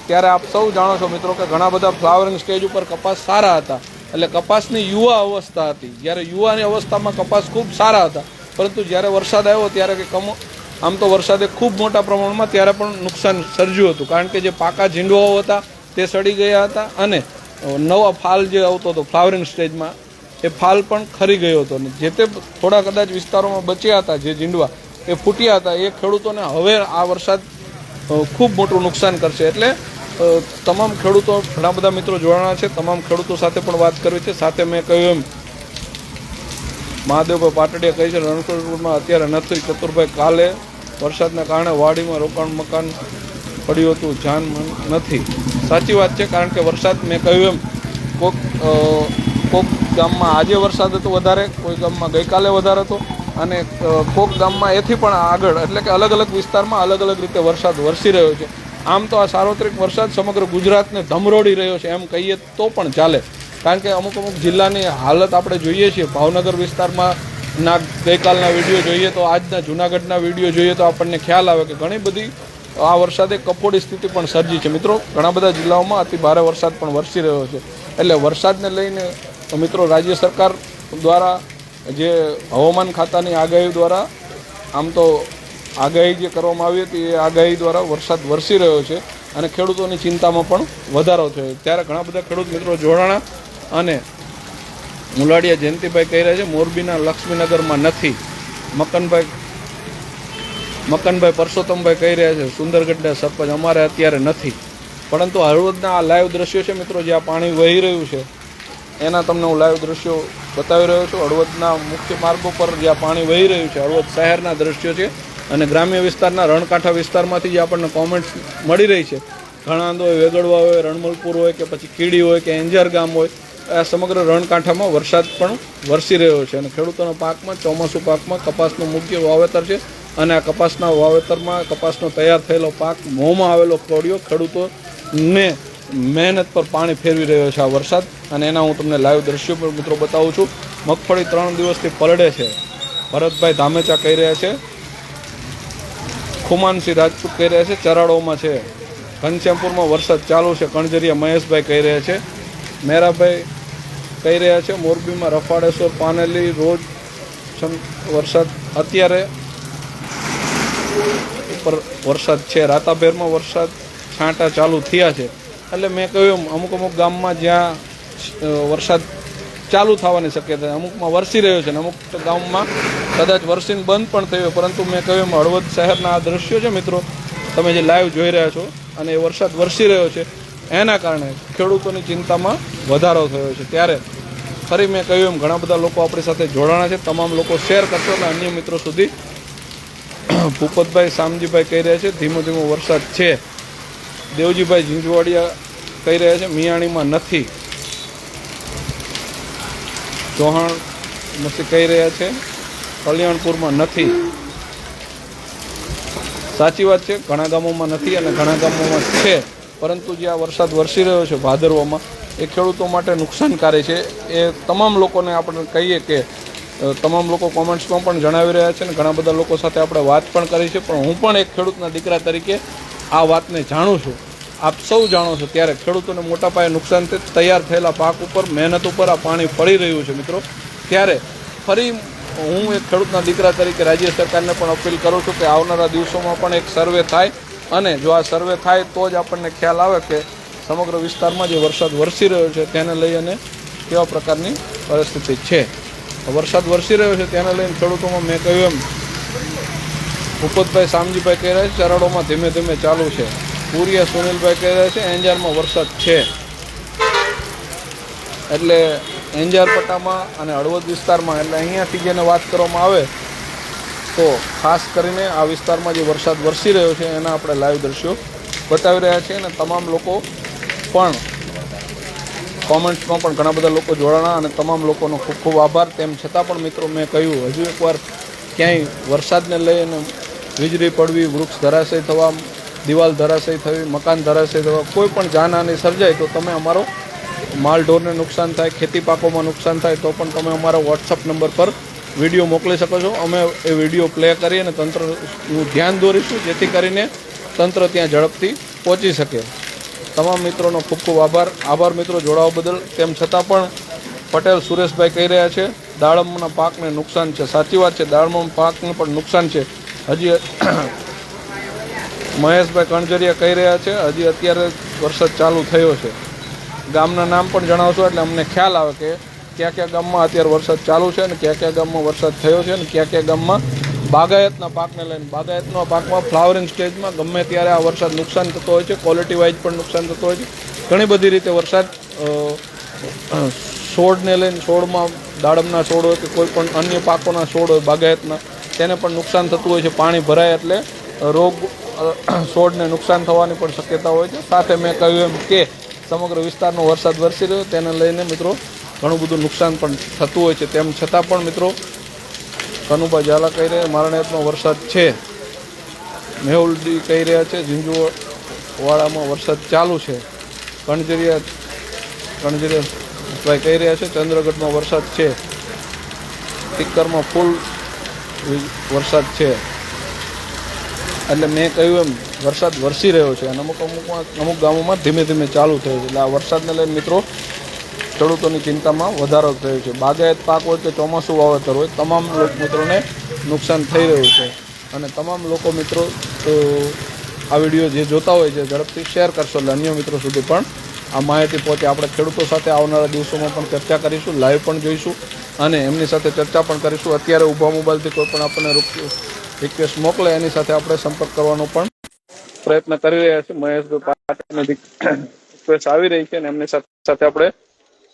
ત્યારે આપ સૌ જાણો છો મિત્રો કે ઘણા બધા ફ્લાવરિંગ સ્ટેજ ઉપર કપાસ સારા હતા. એટલે કપાસની યુવા અવસ્થા હતી, જ્યારે યુવાની અવસ્થામાં કપાસ ખૂબ સારા હતા, પરંતુ જ્યારે વરસાદ આવ્યો ત્યારે કે આમ તો વરસાદે ખૂબ મોટા પ્રમાણમાં ત્યારે પણ નુકસાન સર્જ્યું હતું, કારણ કે જે પાકા ઝીંડવાઓ હતા તે સડી ગયા હતા અને નવા ફાલ જે આવતો હતો ફ્લાવરિંગ સ્ટેજમાં એ ફાલ પણ ખરી ગયો હતો. અને જે તે થોડા કદાચ વિસ્તારોમાં બચ્યા હતા જે ઝીંડવા એ ફૂટ્યા હતા, એ ખેડૂતોને હવે આ વરસાદ ખૂબ મોટું નુકસાન કરશે. એટલે તમામ ખેડૂતો, ઘણા બધા મિત્રો જોડાણા છે, તમામ ખેડૂતો સાથે પણ વાત કરવી છે. સાથે મેં કહ્યું એમ મહાદેવભાઈ પાટડિયા કહે છે રણછોડપુરમાં અત્યારે નથી. ચતુરભાઈ કાલે વરસાદના કારણે વાડીમાં રોકાણ મકાન પડ્યું હતું, જાન નથી. સાચી વાત છે, કારણ કે વરસાદ મેં કહ્યું એમ કોક ગામમાં આજે વરસાદ હતો વધારે, કોઈ ગામમાં ગઈકાલે વધારે હતો, અને કોક ગામમાં એથી પણ આગળ, એટલે કે અલગ અલગ વિસ્તારમાં અલગ અલગ રીતે વરસાદ વરસી રહ્યો છે. આમ તો આ સાર્વત્રિક વરસાદ સમગ્ર ગુજરાતને ધમરોડી રહ્યો છે એમ કહીએ તો પણ ચાલે, કારણ કે અમુક અમુક જિલ્લાની હાલત આપણે જોઈએ છીએ. ભાવનગર વિસ્તારમાં ગઈકાલના વિડીયો જોઈએ તો આજના જૂનાગઢના વિડીયો જોઈએ તો આપણને ખ્યાલ આવે કે ઘણી બધી આ વરસાદે કફોડી સ્થિતિ પણ સર્જી છે મિત્રો. ઘણા બધા જિલ્લાઓમાં અતિ ભારે વરસાદ પણ વરસી રહ્યો છે. એટલે વરસાદને લઈને મિત્રો રાજ્ય સરકાર દ્વારા જે હવામાન ખાતાની આગાહી દ્વારા આમ તો આગાહી જે કરવામાં આવી હતી એ આગાહી દ્વારા વરસાદ વરસી રહ્યો છે અને ખેડૂતોની ચિંતામાં પણ વધારો થયો. ત્યારે ઘણા બધા ખેડૂત મિત્રો જોડાણા અને મુલાડિયા જયંતિભાઈ કહી રહ્યા છે મોરબીના લક્ષ્મીનગરમાં નથી. મકનભાઈ પરસોત્તમભાઈ કહી રહ્યા છે સુંદરગઢના સરપંચ અમારે અત્યારે નથી. પરંતુ હળવદના આ લાઈવ દ્રશ્યો છે મિત્રો, જ્યાં પાણી વહી રહ્યું છે એના તમને હું લાઈવ દ્રશ્યો બતાવી રહ્યો છું. હળવદના મુખ્ય માર્ગો પર જ્યાં પાણી વહી રહ્યું છે હળવદ શહેરના દ્રશ્યો છે અને ગ્રામ્ય વિસ્તારના રણકાંઠા વિસ્તારમાંથી જે આપણને કોમેન્ટ્સ મળી રહી છે, ઘણાંદ હોય, વેગડવા હોય, રણમલપુર હોય કે પછી કીડી હોય કે એંજાર ગામ હોય, આ સમગ્ર રણકાંઠામાં વરસાદ પણ વરસી રહ્યો છે અને ખેડૂતોના પાકમાં, ચોમાસું પાકમાં કપાસનું મુખ્ય વાવેતર છે અને આ કપાસના વાવેતરમાં કપાસનો તૈયાર થયેલો પાક મોંમાં આવેલો કોળિયો ખેડૂતોને મહેનત પર પાણી ફેરવી રહ્યો છે આ વરસાદ. અને એના હું તમને લાઈવ દ્રશ્યો પણ મિત્રો બતાવું છું. મગફળી 3 દિવસથી પલળે છે, ભરતભાઈ ધામેચા કહી રહ્યા છે. ખુમાનસિંહ રાજપૂત કહી રહ્યા છે ચરાડોમાં છે. ઘનશ્યામપુરમાં વરસાદ ચાલુ છે, કણજરિયા મહેશભાઈ કહી રહ્યા છે. મેરાભાઈ કહી રહ્યા છે મોરબીમાં રફાળેશ્વર, પાનેલી રોજ વરસાદ અત્યારે ઉપર વરસાદ છે. રાતાભેરમાં વરસાદ છાંટા ચાલુ થયા છે. એટલે મેં કહ્યું અમુક અમુક ગામમાં જ્યાં વરસાદ ચાલુ થવાની શક્યતા, અમુકમાં વરસી રહ્યો છે અને અમુક ગામમાં કદાચ વરસીને બંધ પણ થયો. પરંતુ મેં કહ્યું હળવદ શહેરના આ દ્રશ્યો છે મિત્રો, તમે જે લાઈવ જોઈ રહ્યા છો અને એ વરસાદ વરસી રહ્યો છે એના કારણે ખેડૂતોની ચિંતામાં વધારો થયો છે. ત્યારે ફરી મેં કહ્યું એમ ઘણા બધા લોકો આપણી સાથે જોડાણા છે. તમામ લોકો શેર કરશો અને અન્ય મિત્રો સુધી. ભૂપતભાઈ શામજીભાઈ કહી રહ્યા છે ધીમો ધીમો વરસાદ છે. દેવજીભાઈ ઝીંઝવાડિયા કહી રહ્યા છે મિયાણીમાં નથી. ચૌહાણ મસી કહી રહ્યા છે કલ્યાણપુરમાં નથી. સાચી વાત છે, ઘણા ગામોમાં નથી અને ઘણા ગામોમાં છે. પરંતુ જે આ વરસાદ વરસી રહ્યો છે ભાદરવામાં એ ખેડૂતો માટે નુકસાનકારી છે. એ તમામ લોકોને આપણે કહીએ કે તમામ લોકો કોમેન્ટ્સમાં પણ જણાવી રહ્યા છે અને ઘણા બધા લોકો સાથે આપણે વાત પણ કરી છે. પણ હું પણ એક ખેડૂતના દીકરા તરીકે આ વાતને જાણું છું, આપ સૌ જાણો છો. ત્યારે ખેડૂતોને મોટા પાયે નુકસાન તૈયાર થયેલા પાક ઉપર, મહેનત ઉપર આ પાણી પડી રહ્યું છે મિત્રો. ત્યારે ફરી હું એક ખેડૂતના દીકરા તરીકે રાજ્ય સરકારને પણ અપીલ કરું છું કે આવનારા દિવસોમાં પણ એક સર્વે થાય અને જો આ સર્વે થાય તો જ આપણને ખ્યાલ આવે કે સમગ્ર વિસ્તારમાં જે વરસાદ વરસી રહ્યો છે તેને લઈ અને કેવા પ્રકારની પરિસ્થિતિ છે. વરસાદ વરસી રહ્યો છે તેને લઈને ખેડૂતોમાં મેં કહ્યું એમ ભૂપતભાઈ શામજીભાઈ કહી રહ્યા છે ચરાડોમાં ધીમે ધીમે ચાલુ છે. પુરિયા સુનિલભાઈ કહી રહ્યા છે એંજારમાં વરસાદ છે. એટલે એંજાર પટ્ટામાં અને હળવદ વિસ્તારમાં, એટલે અહીંયાથી જેને વાત કરવામાં આવે તો ખાસ કરીને આ વિસ્તારમાં જે વરસાદ વરસી રહ્યો છે એના આપણે લાઈવ દ્રશ્યો બતાવી રહ્યા છીએ. અને તમામ લોકો પણ કોમેન્ટ્સમાં પણ ઘણા બધા લોકો જોડાણા અને તમામ લોકોનો ખૂબ ખૂબ આભાર. તેમ છતાં પણ મિત્રો મેં કહ્યું હજુ એકવાર ક્યાંય વરસાદને લઈને વીજળી પડવી, વૃક્ષ ધરાશય થવા, દિવાલ ધરાશય થવી, મકાન ધરાશય થવા, કોઈ પણ જાનહાનિ સર્જાય તો તમે અમારો માલઢોરને નુકસાન થાય, ખેતી પાકોમાં નુકસાન થાય તો પણ તમે અમારા વોટ્સઅપ નંબર પર વિડીયો મોકલી શકો છો. અમે એ વિડીયો પ્લે કરી અને તંત્રનું ધ્યાન દોરીશું જેથી કરીને તંત્ર ત્યાં ઝડપથી પહોંચી શકે. તમામ મિત્રોનો ખૂબ ખૂબ આભાર મિત્રો જોડાવા બદલ. તેમ છતાં પણ પટેલ સુરેશભાઈ કહી રહ્યા છે દાડમના પાકને નુકસાન છે. સાચી વાત છે, દાડમના પાકને પણ નુકસાન છે. હજી મહેશભાઈ કણજરિયા કહી રહ્યા છે હજી અત્યારે વરસાદ ચાલુ થયો છે. ગામના નામ પણ જણાવશો એટલે અમને ખ્યાલ આવે કે કયા કયા ગામમાં અત્યારે વરસાદ ચાલુ છે અને કયા કયા ગામમાં વરસાદ થયો છે અને કયા કયા ગામમાં બાગાયતના પાકને લઈને, બાગાયતના પાકમાં ફ્લાવરિંગ સ્ટેજમાં ગમે ત્યારે આ વરસાદ નુકસાન થતો હોય છે. ક્વોલિટી વાઇઝ પણ નુકસાન થતો હોય છે. ઘણી બધી રીતે વરસાદ છોડને લઈને, છોડમાં દાડમના છોડ હોય કે કોઈ પણ અન્ય પાકોના છોડ હોય બાગાયતના, તેને પણ નુકસાન થતું હોય છે. પાણી ભરાય એટલે રોગ છોડને નુકસાન થવાની પણ શક્યતા હોય છે. સાથે મેં કહ્યું એમ કે સમગ્ર વિસ્તારનો વરસાદ વરસી રહ્યો તેને લઈને મિત્રો ઘણું બધું નુકસાન પણ થતું હોય છે. તેમ છતાં પણ મિત્રો કનુભા ઝાલા કહી રહ્યા, મારણેતનો વરસાદ છે. મેહુલજી કહી રહ્યા છે ઝીંઝુવાડામાં વરસાદ ચાલુ છે. કણજરિયા ભાઈ કહી રહ્યા છે ચંદ્રગઢમાં વરસાદ છે. ટીકરમાં ફૂલ વરસાદ છે. એટલે મેં કહ્યું એમ વરસાદ વરસી રહ્યો છે અને અમુક ગામોમાં ધીમે ધીમે ચાલુ થયો છે. એટલે આ વરસાદને લઈને મિત્રો ખેડૂતોની ચિંતામાં વધારો થયો છે. બાગાયત પાક હોય કે ચોમાસું વાવેતર હોય, તમામ મિત્રોને નુકસાન થઈ રહ્યું છે. અને તમામ લોકો મિત્રો આ વિડીયો જે જોતા હોય છે ઝડપથી શેર કરશો એટલે અન્ય મિત્રો સુધી પણ આ માહિતી પહોંચે. આપણે ખેડૂતો સાથે આવનારા દિવસોમાં પણ ચર્ચા કરીશું, લાઈવ પણ જોઈશું અને એમની સાથે ચર્ચા પણ કરીશું. અત્યારે ઊભા મોબાઈલથી કોઈ પણ આપણને રિક્વેસ્ટ મોકલે એની સાથે આપણે સંપર્ક કરવાનો પણ પ્રયત્ન કરી રહ્યા છીએ. મહેશભાઈ પાટીલની રિક્વેસ્ટ આવી રહી છે અને એમની સાથે આપણે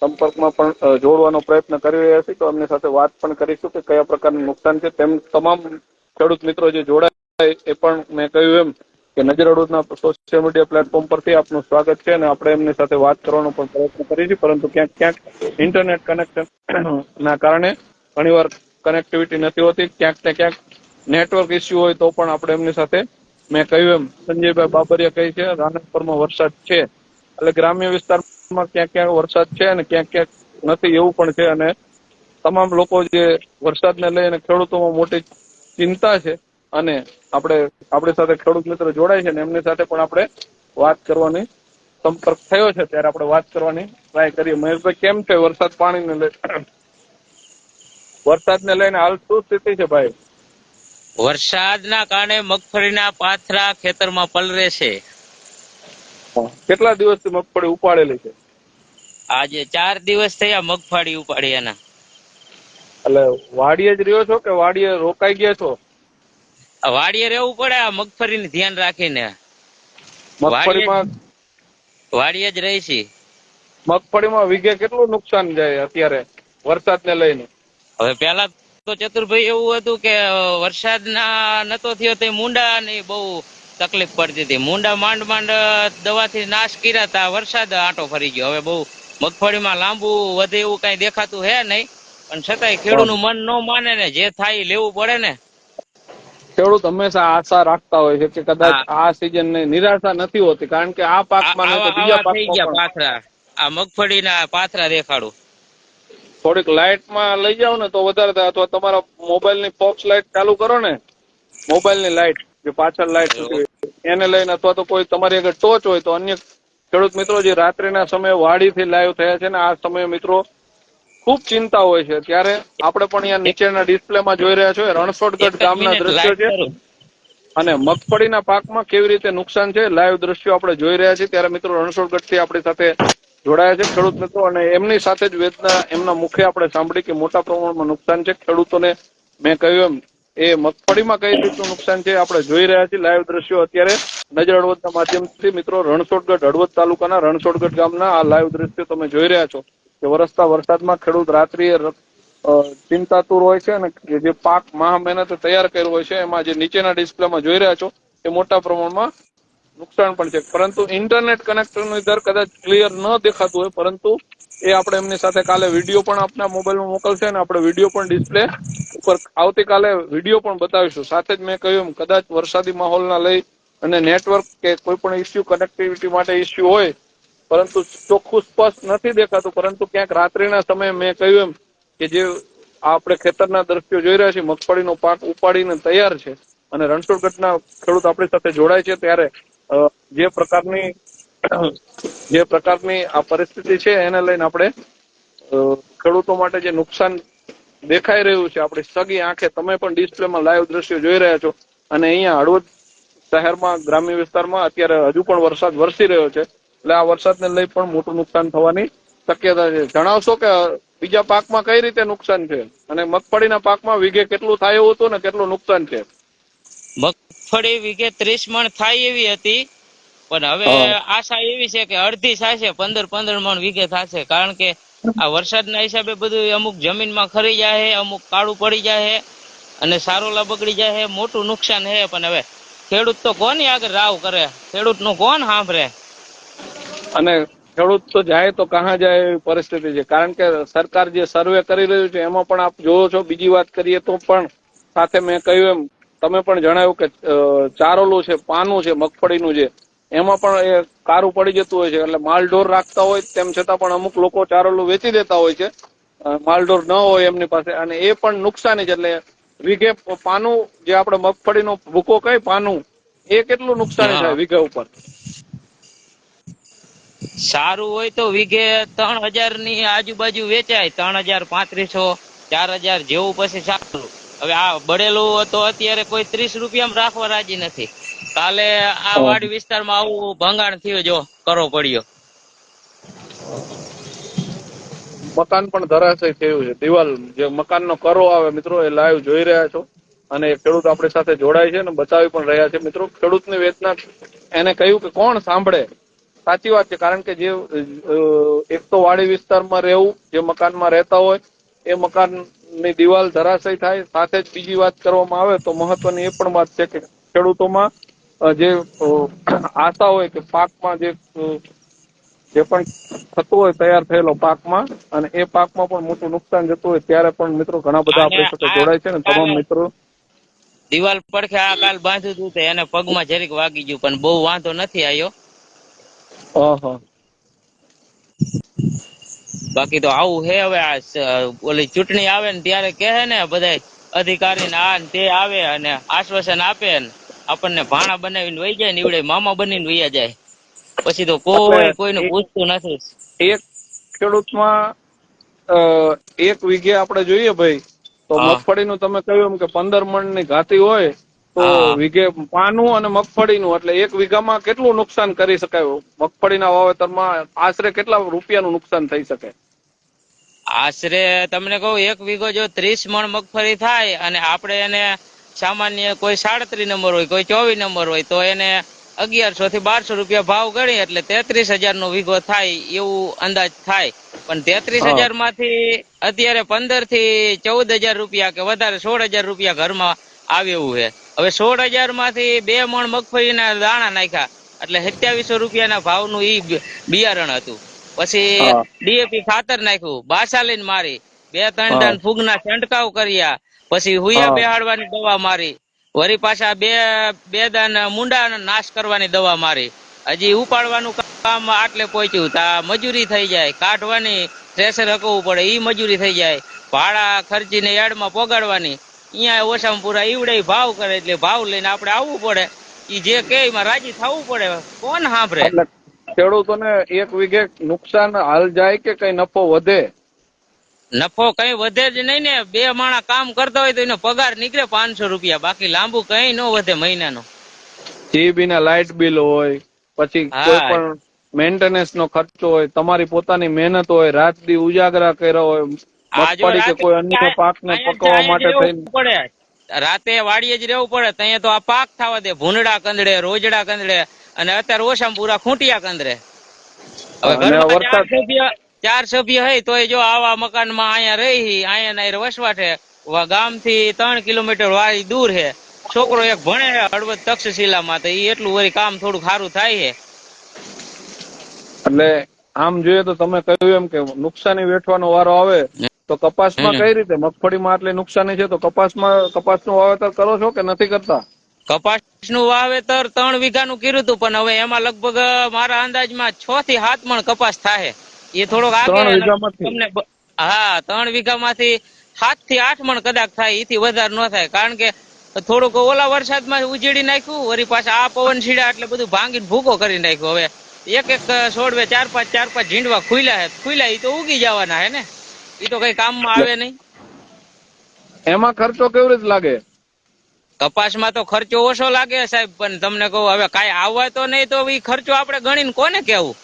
સંપર્કમાં પણ જોડવાનો પ્રયત્ન કરી રહ્યા છીએ. તો એમની સાથે વાત પણ કરીશું કે કયા પ્રકારનું નુકસાન છે. તેમ તમામ ખેડૂત મિત્રો જે જોડાય એ પણ મેં કહ્યું એમ કે નજર હળવદના સોશિયલ મીડિયા પ્લેટફોર્મ પરથી આપનું સ્વાગત છે અને આપણે એમની સાથે વાત કરવાનો પણ પ્રયત્ન કરીશું. પરંતુ ક્યાંક ઇન્ટરનેટ કનેક્શન ના કારણે ઘણીવાર કનેક્ટિવિટી નથી હોતી. ક્યાંક ને ક્યાંક નેટવર્ક ઇસ્યુ હોય તો પણ આપણે એમની સાથે મેં કહ્યું એમ સંજયભાઈ બાબરિયા કહી છે રાણેપરમાં વરસાદ છે. એટલે ગ્રામ્ય વિસ્તારમાં ક્યાંક ક્યાંક વરસાદ છે અને ક્યાંક ક્યાંક નથી એવું પણ છે. અને તમામ લોકો જે વરસાદને લઈને ખેડૂતોમાં મોટી ચિંતા છે અને આપણી સાથે ખેડૂત મિત્રો જોડાય છે ને એમની સાથે પણ આપણે વાત કરવાની સંપર્ક થયો છે ત્યારે આપણે વાત કરવાની ટ્રાય કરીએ. મહેશભાઈ કેમ છે વરસાદને લઈને હાલ શું સ્થિતિ છે ભાઈ? વરસાદના કારણે મગફળીના પાથરા ખેતરમાં પલરે છે. કેટલા દિવસથી મગફળી ઉપાડેલી છે? આજે 4 દિવસ થયા મગફળી ઉપાડી એના. એટલે વાડીએ જ રહ્યો છો કે વાડીએ રોકાઈ ગયા છો? વાડીએ રહેવું પડે આ મગફળીને ધ્યાન રાખીને. વાડીએ જ રહી છે. મગફળીમાં વીઘે કેટલું નુકસાન જાય અત્યારે વરસાદને લઈને? હવે પેલા તો ચતુરભાઈ એવું હતું કે વરસાદ નતો થયો તો મૂંડા ની બહુ તકલીફ પડતી હતી. મૂંડા માંડ દવાથી નાશ કર્યા હતા. વરસાદ આંટો ફરી ગયો. હવે બહુ મગફળીમાં લાંબુ વધે એવું કઈ દેખાતું હે નહીં, પણ છતાંય ખેડૂતનું મન ન માને ને જે થાય લેવું પડે ને. ખેડૂત હંમેશા આશા રાખતા હોય છે કે કદાચ આ સિઝન ને નિરાશા નથી હોતી, કારણ કે આ પાકમાં નહીં તો બીજા પાકમાં પાથરા આ મગફળીના પાથરા દેખાડું. થોડીક લાઇટમાં લઈ જાવ ને તો વધારે થાય, અથવા તમારા મોબાઈલની ફોક્સ લાઇટ ચાલુ કરો ને, મોબાઈલની લાઇટ જે પાછળ લાઇટ એને લઈને, અથવા તો કોઈ તમારી આગળ ટોચ હોય તો અન્ય ખેડૂત મિત્રો જે રાત્રિના સમયે વાડીથી લાઈવ થયા છે ને આ સમયે મિત્રો ખૂબ ચિંતા હોય છે. ત્યારે આપણે પણ અહીંયા નીચેના ડિસ્પ્લેમાં જોઈ રહ્યા છો રણછોડગઢ ગામના દ્રશ્યો છે અને મગફળીના પાકમાં કેવી રીતે નુકસાન છે લાઈવ દ્રશ્યો આપણે જોઈ રહ્યા છીએ. ત્યારે મિત્રો રણછોડગઢથી આપણી સાથે જોડાયા છે ખેડૂત મિત્રો અને એમની સાથે જ વેદના એમના મુખે આપણે સાંભળી કે મોટા પ્રમાણમાં નુકસાન છે ખેડૂતોને. મેં કહ્યું એમ એ મગફળીમાં કઈ રીતનું નુકસાન છે આપણે જોઈ રહ્યા છીએ લાઈવ દ્રશ્યો અત્યારે નજર હળવદના માધ્યમથી. મિત્રો રણછોડગઢ હળવદ તાલુકાના રણછોડગઢ ગામના આ લાઈવ દ્રશ્યો તમે જોઈ રહ્યા છો કે વરસતા વરસાદમાં ખેડૂત રાત્રિએ ચિંતાતુર હોય છે અને જે પાક મહા મહેનતે તૈયાર કર્યો હોય છે એમાં જે નીચેના ડિસ્પ્લેમાં જોઈ રહ્યા છો એ મોટા પ્રમાણમાં નુકસાન પણ છે. પરંતુ ઇન્ટરનેટ કનેક્શનની દર કદાચ ક્લિયર ન દેખાતું હોય, પરંતુ એ આપણે એમની સાથે કાલે વિડીયો પણ આપણા મોબાઈલમાં મોકલશે અને આપણે વિડીયો પણ ડિસ્પ્લે ઉપર આવતીકાલે વિડીયો પણ બતાવીશું. સાથે જ મેં કહ્યું કદાચ વરસાદી માહોલના લઈ અને નેટવર્ક કે કોઈ પણ ઇસ્યુ કનેક્ટિવિટી માટે ઇસ્યુ હોય, પરંતુ ચોખ્ખું સ્પષ્ટ નથી દેખાતું. પરંતુ ક્યાંક રાત્રિના સમયે મેં કહ્યું એમ કે જે આપણે ખેતરના દ્રશ્યો જોઈ રહ્યા છીએ, મગફળીનો પાક ઉપાડીને તૈયાર છે અને રણછોડગઢના ખેડૂત આપણી સાથે જોડાય છે, ત્યારે જે પ્રકારની આ પરિસ્થિતિ છે એને લઈને આપણે ખેડૂતો માટે જે નુકસાન દેખાઈ રહ્યું છે આપણી સગી આંખે, તમે પણ ડિસ્પ્લેમાં લાઈવ દ્રશ્યો જોઈ રહ્યા છો. અને અહીંયા હળવદ શહેરમાં ગ્રામ્ય વિસ્તારમાં અત્યારે હજુ પણ વરસાદ વરસી રહ્યો છે, એટલે આ વરસાદને લઈ પણ મોટું નુકસાન થવાની શક્યતા છે. જણાવશો કે બીજા પાકમાં કઈ રીતે નુકસાન છે અને મગફળીના પાકમાં વીઘે કેટલું થાય એવું હતું ને કેટલું નુકસાન છે? મગફળી વીઘે 30 મણ થાય એવી હતી, પણ હવે આશા એવી છે કે અડધી થશે, 15 મણ વીઘે થશે. કારણ કે આ વરસાદના હિસાબે બધું અમુક જમીનમાં ખરી જાય, અમુક કાળું પડી જાય અને સારોલા બગડી જાય, મોટું નુકસાન છે. પણ હવે ખેડૂત તો કોની આગળ રાવ કરે, ખેડૂતનું કોણ સાંભળે? અને ખેડૂત તો જાય તો કહાં જાય એવી પરિસ્થિતિ છે, કારણ કે સરકાર જે સર્વે કરી રહ્યું છે એમાં પણ આપ જોવો છો. બીજી વાત કરીએ તો પણ સાથે મેં કહ્યું એમ તમે પણ જણાવ્યું કે ચારોલું છે, પાનું છે, મગફળીનું છે, એમાં પણ એ કારું પડી જતું હોય છે. એટલે માલઢોર રાખતા હોય તેમ છતાં પણ અમુક લોકો ચારોલું વેચી દેતા હોય છે, માલઢોર ન હોય એમની પાસે, અને એ પણ નુકસાની છે. એટલે વીઘે પાનું જે આપણે મગફળીનો ભૂકો કઈ પાનું, એ કેટલું નુકસાની થાય હા, વીઘા ઉપર? સારું હોય તો વીઘે 3,000 ની આજુબાજુ વેચાય, 3,000, 3,500, 4,000 જેવું પછી સારું. હવે આ બળેલું તો અત્યારે કોઈ 30 રૂપિયામાં રાખવા રાજી નથી. કાલે આ વાડી વિસ્તારમાં આવું ભંગાણ થયું, જો કરો પડ્યો. મકાન પણ ધરાશય થયું છે. દિવાલ જે મકાનનો કરો આવે મિત્રો, એ લાઈવ જોઈ રહ્યા છો, અને ખેડૂત આપણી સાથે જોડાય છે અને બતાવી પણ રહ્યા છે. મિત્રો, ખેડૂતની વેદના એને કહ્યું કે કોણ સાંભળે? સાચી વાત છે. કારણ કે જે એક તો વાડી વિસ્તારમાં રહેવું, જે મકાનમાં રહેતા હોય એ મકાનની દિવાલ ધરાશય થાય. સાથે જ બીજી વાત કરવામાં આવે તો મહત્વની એ પણ વાત છે કે ખેડૂતોમાં જે આશા હોય કે પાકમાં જે પણ થતું હોય તૈયાર થયેલો પાકમાં, અને એ પાકમાં પણ મોટું નુકસાન જતું હોય, ત્યારે પણ મિત્રો ઘણા બધા અને આપણી સાથે આ જોડાય છે. ને તમામ કાલે મિત્રો દિવાલ પડખે આ કાલ બાંધ્યું હતું, એને પગમાં જરીક વાગી ગયું, પણ બહુ વાંધો નથી આવ્યો. હા, બાકી તો આવું હે. હવે ઓલી ચૂંટણી આવે ને ત્યારે કહે ને બધા અધિકારી ને આ ને તે આવે અને આશ્વાસન આપે ને આપણને ભાણા બનાવીને વહી જાય ને એવડે મામા બનીને વૈયા જાય. પછી તો એટલે કોઈ કોઈનું પૂછતું નથી. એક ખેડૂતમાં એક વીઘે આપણે જોઈએ ભાઈ, તો હા મગફળીનું તમે કહ્યું એમ કે 15 મણની ઘાતી હોય તો હા વીઘે પાનું અને મગફળીનું, એટલે એક વીઘામાં કેટલું નુકસાન કરી શકાય? મગફળીના વાવેતરમાં આશરે કેટલા રૂપિયાનું નુકસાન થઈ શકે? આશરે તમને કહું, એક વીઘો જો 30 મણ મગફળી થાય અને આપણે એને સામાન્ય કોઈ 37 નંબર હોય, કોઈ 24 નંબર હોય, તો એને 1100 થી 1200 રૂપિયા ભાવ ગણી એટલે 33,000 નો વીઘો થાય એવું અંદાજ થાય. પણ 33,000 માંથી અત્યારે 15 થી 14,000 રૂપિયા કે વધારે 16,000 રૂપિયા ઘરમાં આવે એવું છે. હવે 16,000 માંથી 2 મણ મગફળીના દાણા નાખ્યા એટલે 2700 રૂપિયાના ભાવનું ઈ બિયારણ હતું. પછી હા, ડીએપી ખાતર નાખ્યું, બાસાલીન મારી, 2-3 હા, ટન ફૂગના છંટકાવ કર્યા, પછી હુયા હા. બેહાડવાની દવા મારી, વળી પાછા બે દાન મુંડા નાશ કરવાની દવા મારી. હજી ઉપાડવાનું કામ આટલે પહોંચ્યું તા મજૂરી થઈ જાય, કાઢવાની થ્રેસર હકવવું પડે ઈ મજૂરી થઈ જાય, ભાડા ખર્ચીને યાર્ડમાં પોગાડવાની, અહીંયા ઓછામાં પૂરા ઈવડે ભાવ કરે એટલે ભાવ લઈને આપણે આવવું પડે. ઈ જે કે એમાં રાજી થવું પડે. કોણ સાંભળે? એટલે ખેડૂતોને એક વીઘે નુકસાન હાલ જાય કે કઈ નફો વધે? નફો કઈ વધે જ નહીં ને. 2 માણા કામ કરતા હોય તો એનો પગાર નીકળે 500 રૂપિયા, બાકી લાંબુ કઈ ન વધે મહિનાનો. જીબી ના લાઇટ બિલ હોય, પછી કોઈ હા પણ મેન્ટેનન્સ નો ખર્ચો હોય, તમારી પોતાની મહેનત હોય, રાત દી ઉજાગરા કર્યા હોય, આ જો મગફળી કે રાતે કોઈ અન્ય પાકને પકવવા અહીંયા જ માટે રહેવું થઈને. પડે, રાતે વાડીએ જ રહેવું પડે. ત્યાં તો આ પાક થવા દે, ભૂંડડા કંદડે, રોજડા કંદડે, અને અત્યારે ઓછામાં પૂરા ખૂંટિયા કંદડે. હવે અને ઘરમાં વરસાદ 4 સભ્ય હોય તોય જો આવા મકાનમાં અહીંયા રહી, અહીંયા વસવાટે. ગામ થી 3 કિલોમીટર વાળી દૂર છે. છોકરો એક ભણે હળવદ તક્ષશિલામાં, તો એ એટલું વળી કામ થોડું સારું થાય છે. એટલે આમ જોઈએ તો તમે કહ્યું એમ કે નુકસાની વેઠવાનો વારો આવે તો કપાસમાં હમ કઈ રીતે? મગફળીમાં આટલી નુકસાની છે તો કપાસનું વાવેતર કરો છો કે નથી કરતા? કપાસનું વાવેતર 3 વીઘાનું કર્યું હતું, પણ હવે એમાં લગભગ મારા અંદાજમાં 6 થી 7 મણ કપાસ થાય. એ થોડોક આગે 3 વીઘામાંથી તમને હા, 3 વીઘામાંથી 7 થી 8 મણ કદાચ થાય, એથી વધારે ન થાય. કારણ કે થોડુંક ઓલા વરસાદમાં ઉજેડી નાખ્યું, વળી પાછા આ પવન છીડા એટલે બધું ભાંગીને ભૂકો કરી નાખ્યું. હવે એક છોડવે 4-5 ઝીંડવા ખુલ્યા એ તો ઉગી જવાના હે ને, એ તો કઈ કામમાં આવે નહીં. એમાં ખર્ચો કેવી રીતે લાગે? કપાસમાં તો ખર્ચો ઓછો લાગે સાહેબ, પણ તમને કહું હવે કાંઈ આવવા તો નહીં, તો એ ખર્ચો આપણે ગણીને કોને કેવું?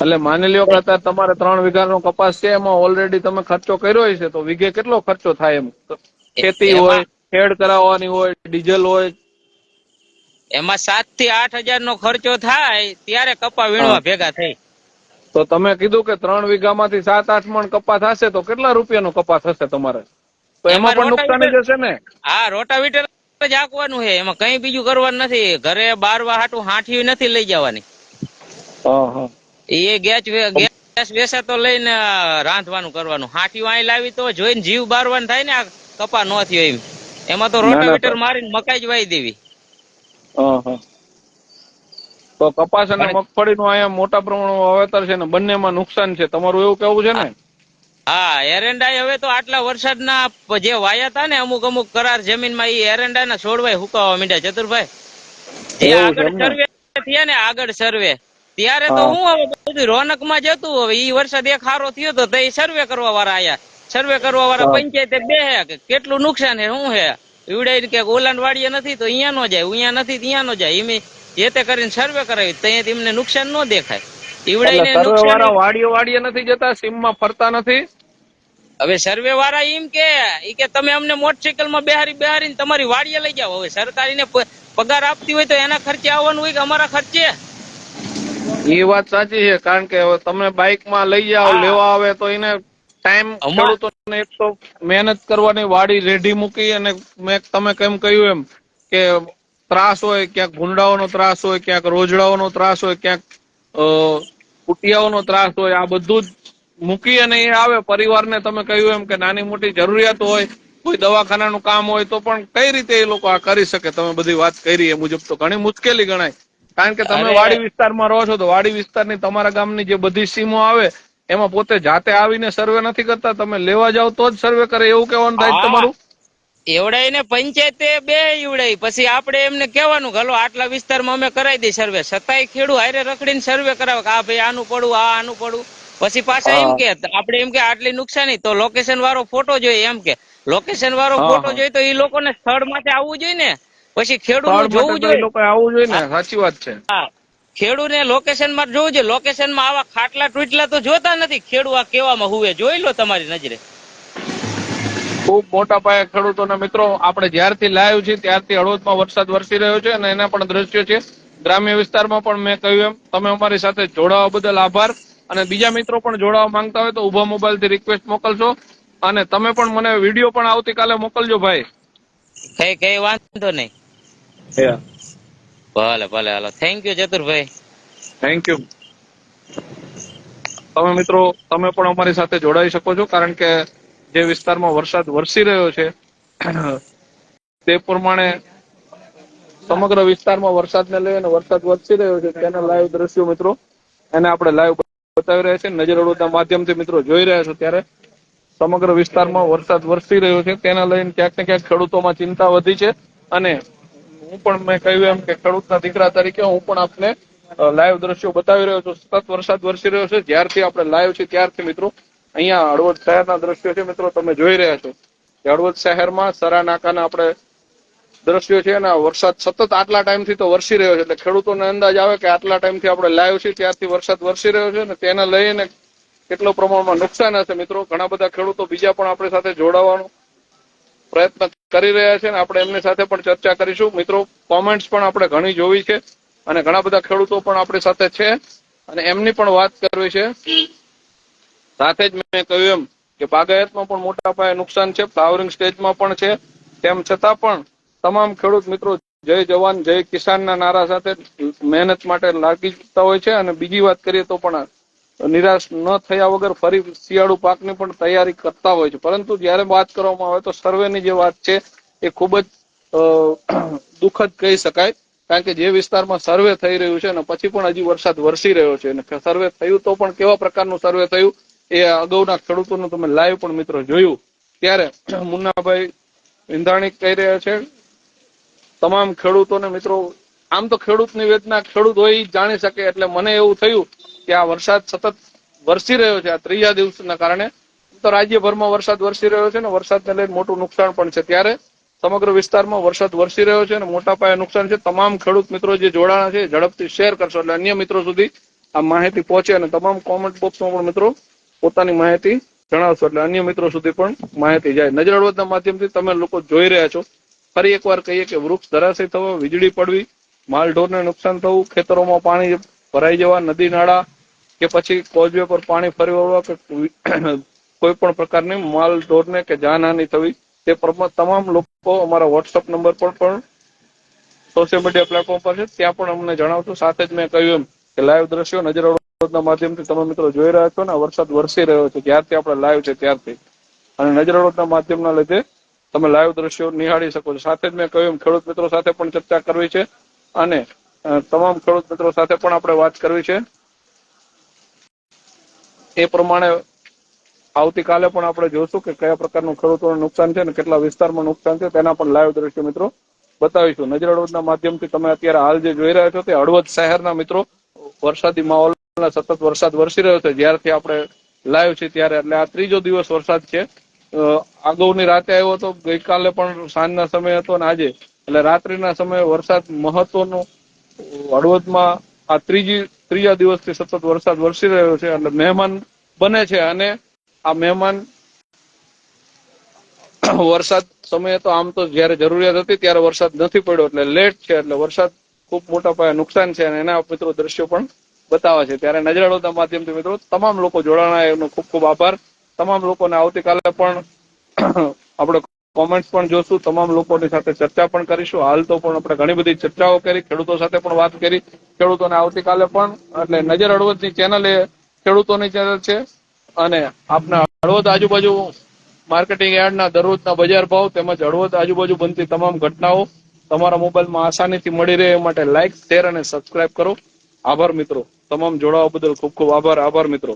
એટલે માની લ્યો કે અત્યારે તમારે 3 વીઘાનો કપાસ છે, એમાં ઓલરેડી તમે ખર્ચો કર્યો છે, તો વીઘે કેટલો ખર્ચો થાય? એમ ખેતી હોય, એમાં ખેડ કરાવવાની હોય, ડીઝલ હોય. એમાં 7 થી 8 હજાર નો ખર્ચો થાય ત્યારે કપા હા, વીણવા ભેગા થઈ. તો તમે કીધું કે 3 વીઘામાંથી 7-8 મણ કપાસ થશે, તો કેટલા રૂપિયાનો કપાસ હશે તમારે? તો એમાં એમાં પણ નુકસાની રોટાવીટર, જશે ને? હા રોટાવીટર જ હાંકવાનું છે, એમાં કઈ બીજું કરવાનું નથી. ઘરે બારવા હાટું હાંઠી નથી લઈ જવાની. હા, હા. એ ગેસ વેસા તો લઈને રાંધવાનું કરવાનું. હાંઠીઓ અહીં લાવી તો જોઈને જીવ બારવાનું થાય ને, આ કપા ન થયો એમ. એમાં તો ના, ના, રોટાવેટર મારીને મકાઈ જ વાવી દેવી. હા. તો કપાસ અને મગફળીનું અહીંયા મોટા પ્રમાણમાં વાવેતર છે ને બંનેમાં નુકસાન છે, તમારું એવું કેવું છે ને? હા, એરંડા હવે તો આટલા વરસાદના જે વાયા હતા ને અમુક કરાર જમીનમાં એ એરંડાના છોડવાય હુકાવા માંડ્યા ચતુરભાઈ. જે એવું છે આગળ એમને? સર્વે થયા ને આગળ સર્વે ત્યારે તો હા. હું હવે બધું રોનકમાં જતું. હવે ઈ વરસાદ એક હારો થયો તો એ સર્વે કરવા વાળા આયા. સર્વે કરવા વાળા હા. પંચાયતે બે હે કેટલું નુકસાન હે શું હે ઈવડે કે ઓલાન વાડીએ નથી તો અહીંયા નો જાય, અહીંયા નથી ત્યાં નો જાય. એમ જે તે કરીને સર્વે કરાવી ત્યાં એમને નુકસાન ન દેખાય. એટલે ઈવડાઈને સર્વે નુકસાન. વાળા વાડીએ નથી જતા, સીમમાં ફરતા નથી? હવે સર્વે વાળા એમ કે તમે અમને મોટરસાયકલ માં બેહારીને તમારી વાડીએ લઈ જાઓ. હવે સરકારીને પગાર આપતી હોય તો એના ખર્ચે આવવાનું હોય કે અમારા ખર્ચે? એ વાત સાચી છે, કારણ કે હવે તમે બાઇકમાં લઈ જાઓ, હા લેવા આવે તો એને ટાઈમ ખેડૂતોને એક તો મહેનત કરવાની, વાડી રેઢી મૂકી, અને તમે કેમ કહ્યું એમ કે ત્રાસ હોય, ક્યાંક ભૂંડાઓનો ત્રાસ હોય, ક્યાંક રોજડાઓનો ત્રાસ હોય, ક્યાંક કુટિયાઓનો ત્રાસ હોય, આ બધું જ મૂકી અને એ આવે પરિવારને. તમે કહ્યું એમ કે નાની મોટી જરૂરિયાત હોય, કોઈ દવાખાનાનું કામ હોય, તો પણ કઈ રીતે એ લોકો આ કરી શકે? તમે બધી વાત કરી એ મુજબ તો ઘણી મુશ્કેલી ગણાય, કારણ કે તમે અરે વાડી વિસ્તારમાં રહો છો તો વાડી વિસ્તારની તમારા ગામની જે બધી સીમો આવે એમાં પોતે જાતે આવીને સર્વે નથી કરતા, તમે લેવા જાવ તો જ સર્વે કરે, એવું કહેવાનું થાય હા, તમારું? એવડાય ને પંચાયતે બે ઈવડાય પછી આપડે એમને કેવાનું કે હલો આટલા વિસ્તારમાં અમે કરાવી દઈ સર્વે, છતાંય ખેડૂત હારે રખડીને સર્વે કરાવે કે આ ભાઈ આનું પડવું, આનું પડવું. પછી પાછા એમ હા, કે આપડે એમ કે આટલી નુકસાની તો લોકેશન વાળો ફોટો જોઈએ. એમ કે લોકેશન વાળો હા, ફોટો હા. જોઈએ તો એ લોકોને સ્થળ માટે આવવું જોઈએ ને, પછી ખેડૂત સ્થળ નું માટે જોવું તો એ જોઈએ. લોકો આવવું જોઈએ ને, સાચી વાત છે. હા, ખેડૂને લોકેશન માં જોવું જોઈએ. લોકેશન માં આવા ખાટલા તૂટલા તો જોતા નથી. ખેડૂત આ કેવામાં હુવે જોઈ લો તમારી નજરે. ખૂબ મોટા પાયે ખેડૂતોના મિત્રો, આપણે જ્યારથી લાઈવ છીએ ત્યારથી હળવદમાં વરસાદ વરસી રહ્યો છે અને એના પણ દ્રશ્યો છે. ગ્રામ્ય વિસ્તારમાં પણ મેં કહ્યું એમ તમે અમારી સાથે જોડાવા બદલ આભાર. અને બીજા મિત્રો પણ જોડાવા માંગતા હોય તો ઉભા મોબાઈલથી રિક્વેસ્ટ મોકલશો. અને તમે પણ મને વિડીયો પણ આવતીકાલે મોકલજો ભાઈ. કઈ વાંધો નહીં. ભલે ભલે, હાલો, thank you Chaturbhai. Thank you. તમે મિત્રો તમે પણ અમારી સાથે જોડાઈ શકો છો, કારણ કે જે વિસ્તારમાં વરસાદ વરસી રહ્યો છે તે પ્રમાણે સમગ્ર વિસ્તારમાં વરસાદને લઈને વરસાદ વરસી રહ્યો છે તેના લાઈવ દ્રશ્યો મિત્રો એને આપણે લાઈવ બતાવી રહ્યા છે. નજર હળવદના માધ્યમથી મિત્રો જોઈ રહ્યા છો ત્યારે સમગ્ર વિસ્તારમાં વરસાદ વરસી રહ્યો છે, તેના લઈને ક્યાંક ને ક્યાંક ખેડૂતોમાં ચિંતા વધી છે. અને હું પણ મેં કહ્યું એમ કે ખેડૂતના દીકરા તરીકે હું પણ આપને લાઈવ દ્રશ્યો બતાવી રહ્યો છું. સતત વરસાદ વરસી રહ્યો છે. જ્યારથી આપણે લાઈવ છે ત્યારથી મિત્રો અહીંયા હળવદ શહેરના દ્રશ્યો છે મિત્રો તમે જોઈ રહ્યા છો. હળવદ શહેરમાં સરા નાકાના આપણે દ્રશ્યો છે અને વરસાદ સતત આટલા ટાઈમથી તો વરસી રહ્યો છે, એટલે ખેડૂતોને અંદાજ આવે કે આટલા ટાઈમથી આપણે લાઈવ છે ત્યારથી વરસાદ વરસી રહ્યો છે અને તેને લઈને કેટલો પ્રમાણમાં નુકસાન હશે મિત્રો. ઘણા બધા ખેડૂતો બીજા પણ આપણી સાથે જોડાવાનો પ્રયત્ન કરી રહ્યા છે અને આપણે એમની સાથે પણ ચર્ચા કરીશું. મિત્રો કોમેન્ટ્સ પણ આપણે ઘણી જોવી છે અને ઘણા બધા ખેડૂતો પણ આપણી સાથે છે અને એમની પણ વાત કરવી છે. સાથે જ મેં કહ્યું એમ કે બાગાયતમાં પણ મોટા પાયે નુકસાન છે, ફ્લાવરિંગ સ્ટેજમાં પણ છે. તેમ છતાં પણ તમામ ખેડૂત મિત્રો જય જવાન જય કિસાનના નારા સાથે મહેનત માટે લાગી જતા હોય છે. અને બીજી વાત કરીએ તો પણ નિરાશ ન થયા વગર ફરી શિયાળુ પાકની પણ તૈયારી કરતા હોય છે. પરંતુ જયારે વાત કરવામાં આવે તો સર્વેની જે વાત છે એ ખૂબ જ દુઃખદ કહી શકાય, કારણ કે જે વિસ્તારમાં સર્વે થઈ રહ્યું છે ને પછી પણ હજી વરસાદ વરસી રહ્યો છે અને સર્વે થયું તો પણ કેવા પ્રકારનું સર્વે થયું એ અગાઉના ખેડૂતોનું તમે લાઈવ પણ મિત્રો જોયું ત્યારે મુન્નાભાઈ વિંધાણી કહી રહ્યા છે તમામ ખેડૂતોને મિત્રો, આમ તો ખેડૂતની વેદના ખેડૂત હોય એ જાણી શકે, એટલે મને એવું થયું કે આ વરસાદ સતત વરસી રહ્યો છે આ ત્રીજા દિવસના કારણે તો રાજ્યભરમાં વરસાદ વરસી રહ્યો છે ને વરસાદને લઈને મોટું નુકસાન પણ છે, ત્યારે સમગ્ર વિસ્તારમાં વરસાદ વરસી રહ્યો છે અને મોટા પાયે નુકસાન છે. તમામ ખેડૂત મિત્રો જે જોડાણા છે ઝડપથી શેર કરશો એટલે અન્ય મિત્રો સુધી આ માહિતી પહોંચે અને તમામ કોમેન્ટ બોક્સમાં પણ મિત્રો પોતાની માહિતી જણાવશો એટલે અન્ય મિત્રો સુધી પણ માહિતી જાય. નજર હળવદના માધ્યમથી તમે લોકો જોઈ રહ્યા છો. ફરી એકવાર કહીએ કે વૃક્ષ ધરાશયી થવા, વીજળી પડવી, માલઢોરને નુકસાન થવું, ખેતરોમાં પાણી ભરાઈ જવા, નદી નાળા કે પછી કોઝવે પર પાણી ફરી વળવા કે કોઈ પણ પ્રકારની માલ ઢોરને કે જાનહાની થવી, તે તમામ લોકો અમારા વોટ્સઅપ નંબર પર પણ સોશિયલ મીડિયા પ્લેટફોર્મ પર છે, ત્યાં પણ અમને જણાવશું. સાથે જ મેં કહ્યું એમ કે લાઈવ દ્રશ્યો નજર હળવદના માધ્યમથી તમે મિત્રો જોઈ રહ્યા છો ને વરસાદ વરસી રહ્યો છે જ્યારથી આપણે લાઈવ છે ત્યારથી, અને નજર હળવદના માધ્યમના લીધે તમે લાઈવ દ્રશ્યો નિહાળી શકો છો. સાથે જ મેં કહ્યું એમ ખેડૂત મિત્રો સાથે પણ ચર્ચા કરવી છે અને તમામ ખેડૂત મિત્રો સાથે પણ આપણે વાત કરવી છે. એ પ્રમાણે આવતીકાલે પણ આપણે જોશું કે કયા પ્રકારનું ખેડૂતોને નુકસાન છે અને કેટલા વિસ્તારમાં નુકસાન છે તેના પણ લાઈવ દ્રશ્યો મિત્રો બતાવીશું. નજર હળવદના માધ્યમથી તમે અત્યારે હાલ જે જોઈ રહ્યા છો તે હળવદ શહેરના મિત્રો વરસાદી માહોલના સતત વરસાદ વરસી રહ્યો છે. જ્યારથી આપણે લાઈવ છે ત્યારે, એટલે આ ત્રીજો દિવસ વરસાદ છે. અગાઉની રાતે આવ્યો હતો, ગઈકાલે પણ સાંજના સમયે હતો અને આજે એટલે રાત્રિના સમયે વરસાદ મહત્વનો હળવદમાં આ ત્રીજા દિવસથી સતત વરસાદ વરસી રહ્યો છે. એટલે મહેમાન બને છે અને આ મહેમાન વરસાદ સમયે તો આમ તો જયારે જરૂરિયાત હતી ત્યારે વરસાદ નથી પડ્યો, એટલે લેટ છે, એટલે વરસાદ ખૂબ મોટા પાયે નુકસાન છે અને એના મિત્રો દ્રશ્યો પણ બતાવે છે. ત્યારે નજર હળવદના માધ્યમથી મિત્રો તમામ લોકો જોડાણા એનો ખૂબ ખૂબ આભાર. તમામ લોકોને આવતીકાલે પણ આપણે કોમેન્ટ્સ પણ જોશું, તમામ લોકોની સાથે ચર્ચા પણ કરીશું. હાલ તો પણ આપણે ઘણી બધી ચર્ચાઓ કરી, ખેડૂતો સાથે પણ વાત કરી. ખેડૂતોને આવતીકાલે પણ એટલે નજર હળવદની ચેનલ એ ખેડૂતોની ચેનલ છે અને આપના હળવદ આજુબાજુ માર્કેટિંગ યાર્ડના દરરોજના બજાર ભાવ તેમજ હળવદ આજુબાજુ બનતી તમામ ઘટનાઓ તમારા મોબાઈલમાં આસાનીથી મળી રહે એ માટે લાઇક, શેર અને સબસ્ક્રાઇબ કરો. આભાર મિત્રો. તમામ જોડાવા બદલ ખૂબ ખૂબ આભાર. આભાર મિત્રો.